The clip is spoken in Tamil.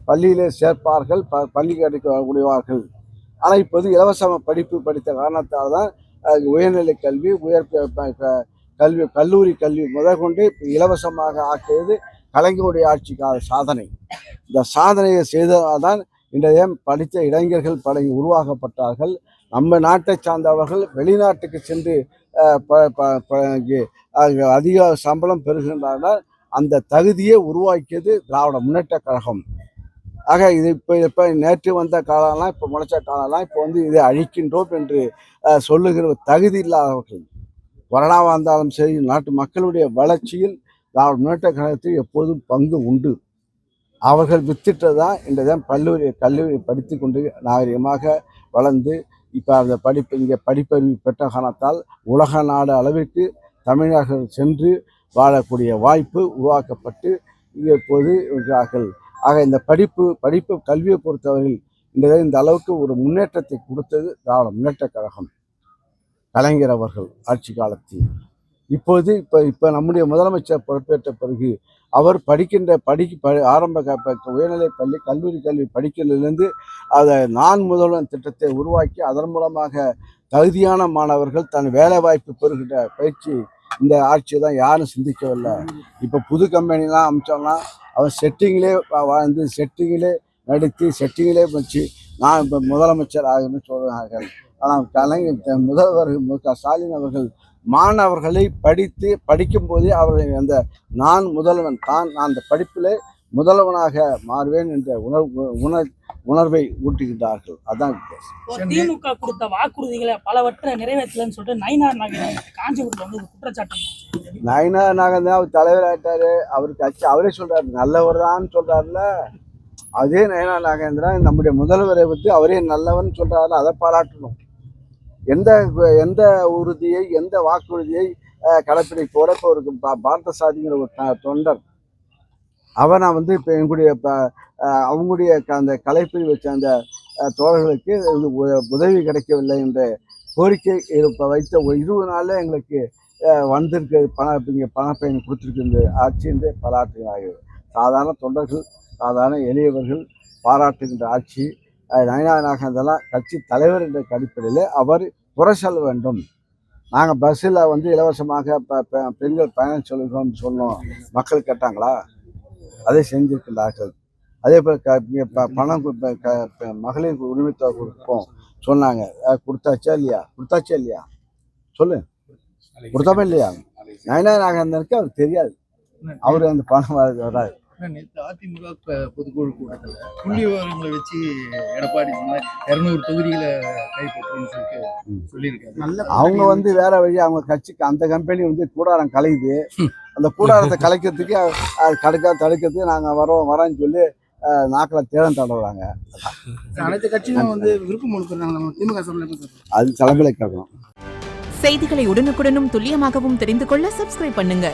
பள்ளியிலே சேர்ப்பார்கள், பள்ளி கிடைக்கக்கூடியவார்கள். ஆனால் இப்போது இலவச படிப்பு படித்த காரணத்தால் தான் உயர்நிலை கல்வி, கல்வி, கல்லூரி கல்வி முதற்கொண்டு இலவசமாக ஆக்கியது கலைஞருடைய ஆட்சிக்கான சாதனை. இந்த சாதனையை செய்ததால் தான் இன்றைய படித்த இளைஞர்கள் உருவாக்கப்பட்டார்கள். நம்ம நாட்டை சார்ந்தவர்கள் வெளிநாட்டுக்கு சென்று அதிக சம்பளம் பெறுகின்றனர். அந்த தகுதியை உருவாக்கியது திராவிட முன்னேற்ற கழகம். ஆக இது இப்போ நேற்று வந்த காலம்லாம், இப்போ முளைச்ச காலம்லாம் இப்போ இதை அழிக்கின்றோம் என்று சொல்லுகிற தகுதி இல்லாதவர்கள். கொரோனாவாக இருந்தாலும் சரி, நாட்டு மக்களுடைய வளர்ச்சியில் திராவிட முன்னேற்ற கழகத்தில் எப்போதும் பங்கு உண்டு. அவர்கள் வித்திட்டதான் இன்றைய கல்லூரி படித்து கொண்டு நாகரிகமாக வளர்ந்து இப்போ அந்த இங்கே படிப்பறிவு பெற்ற காரணத்தால் உலக நாடு அளவிற்கு தமிழர்கள் சென்று வாழக்கூடிய வாய்ப்பு உருவாக்கப்பட்டு இங்கே இப்போது இருக்கிறார்கள். ஆக இந்த படிப்பு கல்வியை பொறுத்தவரையில் இந்த அளவுக்கு ஒரு முன்னேற்றத்தை கொடுத்தது திராவிட முன்னேற்ற கழகம், கலைஞர் அவர்கள் ஆட்சி காலத்தில். இப்போது இப்போ நம்முடைய முதலமைச்சர் பொறுப்பேற்ற பிறகு அவர் ஆரம்ப உயர்நிலை பள்ளி, கல்லூரி கல்வி படிக்கிறதுலேருந்து அதை நான் முதல்வன் திட்டத்தை உருவாக்கி அதன் மூலமாக தகுதியான மாணவர்கள் தன் வேலை வாய்ப்பு பெறுகின்ற பயிற்சி இந்த ஆட்சியை தான் யாரும் சிந்திக்கவில்லை. இப்போ புது கம்பெனிலாம் அமைச்சோம்னா அவன் செட்டிங்கிலே நடித்து செட்டிங்கிலே வச்சு நான் இப்போ முதலமைச்சர் ஆகுன்னு சொல்கிறார்கள். ஆனால் முதல்வர் மு.க. ஸ்டாலின் அவர்கள் மாணவர்களை படிக்கும் போதே அவர்கள் அந்த நான் முதல்வன் நான் அந்த படிப்பிலே முதல்வனாக மாறுவேன் என்ற உணர்வை ஊட்டுகின்றார்கள். அதான் திமுக கொடுத்த வாக்குறுதிகளை பலவற்றை நிறைவேற்றலன்னு சொல்லிட்டு நயினார் நாகேந்திரன் காஞ்சிபுரத்தில் குற்றச்சாட்டு. நயினார் நாகேந்திரன் அவர் தலைவர் ஆயிட்டாரு, அவருக்கு கட்சி அவரே சொல்றாரு நல்லவர் தான் சொல்றாருல. அதே நயினார் நாகேந்திரன் நம்முடைய முதல்வரை பற்றி அவரே நல்லவன் சொல்றாரு, அதை பாராட்டணும். எந்த உறுதியை, எந்த வாக்குறுதியை கடைப்பிடிப்போட இப்போ ஒரு பார்த்த சாதிங்கிற ஒரு தொண்டர் அவனை இப்போ எங்களுடைய அவங்களுடைய அந்த கலைப்பில் வச்ச அந்த தோழர்களுக்கு உதவி கிடைக்கவில்லை என்ற கோரிக்கை வைத்த ஒரு 20 நாளில் எங்களுக்கு வந்திருக்கு இங்கே பணப்பயன் கொடுத்துருக்கு ஆட்சி என்று பாராட்டுகிறார்கள். சாதாரண தொண்டர்கள், சாதாரண எளியவர்கள் பாராட்டுகின்ற ஆட்சி. நயினார் நாகேந்திரன் கட்சி தலைவர் என்ற அடிப்படையில் அவர் புற செல்ல வேண்டும். நாங்கள் பஸ்ஸில் இலவசமாக பெண்கள் பயணம் சொல்லுகிறோம்னு சொன்னோம், மக்கள் கேட்டாங்களா? அதை செஞ்சிருக்கின்றார்கள். அதே போல் பணம் மகளிர் உரிமை தொகை கொடுப்போம் சொன்னாங்க, கொடுத்தாச்சா இல்லையா சொல்லு, கொடுத்தாமே இல்லையா? நயினார் நாகேந்திரனுக்கு அவர் தெரியாது, அவரு அந்த பணம் வராது. அதிமுக பொதுக்குழு கூட்டத்தில் புள்ளி விவரங்களை வச்சு எடப்பாடி 200 தொகுதிகளை கைப்பற்றுன்னு சொல்லியிருக்காரு. அவங்க வேற வழி, அவங்க கட்சிக்கு அந்த கம்பெனி கூடாரம் கலையுது. அந்த கூடாரத்தை கலைக்கிறதுக்கு தடுக்கிறதுக்கு நாங்கள் வரோன்னு சொல்லி நாக்கில் தேடம் தடவுறாங்க. அனைத்து கட்சியும் விருப்பம் கொடுக்குறாங்க. திமுக அது தலைமையில கேட்கணும். செய்திகளை உடனுக்குடனும் துல்லியமாகவும் தெரிந்து கொள்ள சப்ஸ்கிரைப் பண்ணுங்க.